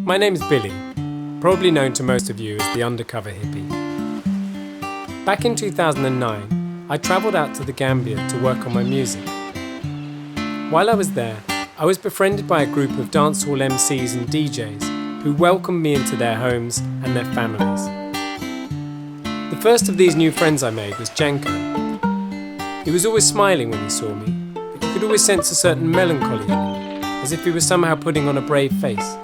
My name's Billy, probably known to most of you as the Undercover Hippy. Back in 2009, I travelled out to the Gambia to work on my music. While I was there, I was befriended by a group of dancehall MCs and DJs who welcomed me into their homes and their families. The first of these new friends I made was Janko. He was always smiling when he saw me, but you could always sense a certain melancholy in him, as if he was somehow putting on a brave face.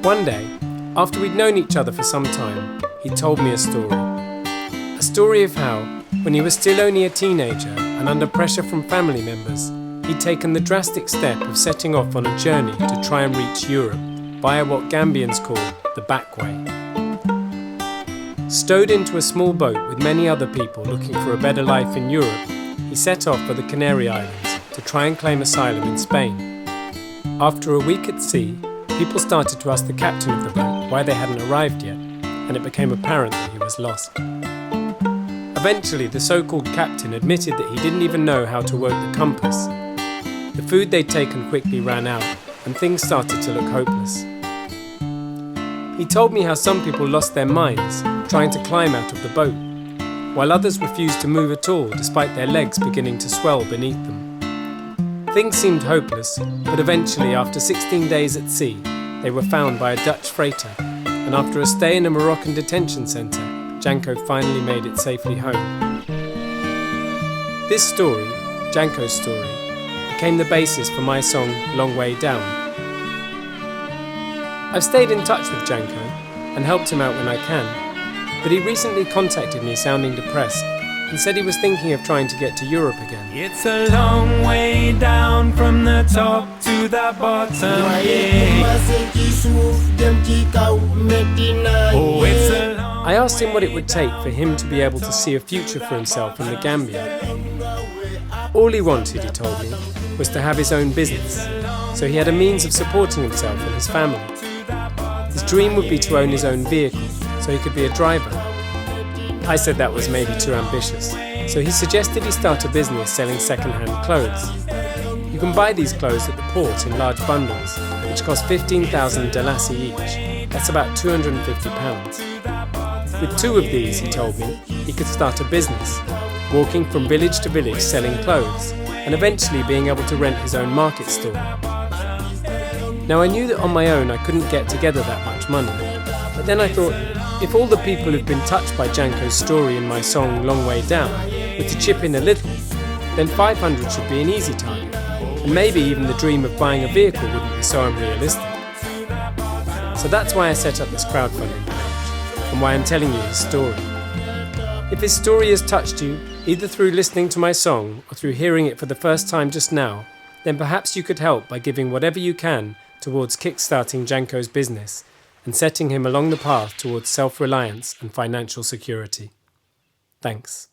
One day, after we'd known each other for some time, he told me a story. A story of how, when he was still only a teenager and under pressure from family members, he'd taken the drastic step of setting off on a journey to try and reach Europe via what Gambians call the back way. Stowed into a small boat with many other people looking for a better life in Europe, he set off for the Canary Islands to try and claim asylum in Spain. After a week at sea, people started to ask the captain of the boat why they hadn't arrived yet, and it became apparent that he was lost. Eventually, the so-called captain admitted that he didn't even know how to work the compass. The food they'd taken quickly ran out, and things started to look hopeless. He told me how some people lost their minds trying to climb out of the boat, while others refused to move at all despite their legs beginning to swell beneath them. Things seemed hopeless, but eventually, after 16 days at sea, they were found by a Dutch freighter, and after a stay in a Moroccan detention centre, Janko finally made it safely home. This story, Janko's story, became the basis for my song Long Way Down. I've stayed in touch with Janko and helped him out when I can, but he recently contacted me sounding depressed and said he was thinking of trying to get to Europe again. It's a long way down from the top to the bottom, yeah. Oh, it's a long I asked him what it would take for him to be able to see a future for himself in the Gambia. All he wanted, he told me, was to have his own business, so he had a means of supporting himself and his family. His dream would be to own his own vehicle, so he could be a driver. I said that was maybe too ambitious, so he suggested he start a business selling second-hand clothes. You can buy these clothes at the port in large bundles, which cost 15,000 dalasi each. That's about £250. With 2 of these, he told me, he could start a business, walking from village to village selling clothes, and eventually being able to rent his own market stall. Now I knew that on my own I couldn't get together that much money, but then I thought, if all the people who've been touched by Janko's story in my song Long Way Down were to chip in a little, then 500 should be an easy target, and maybe even the dream of buying a vehicle wouldn't be so unrealistic. So that's why I set up this crowdfunding page, and why I'm telling you his story. If his story has touched you, either through listening to my song or through hearing it for the first time just now, then perhaps you could help by giving whatever you can towards kickstarting Janko's business and setting him along the path towards self-reliance and financial security. Thanks.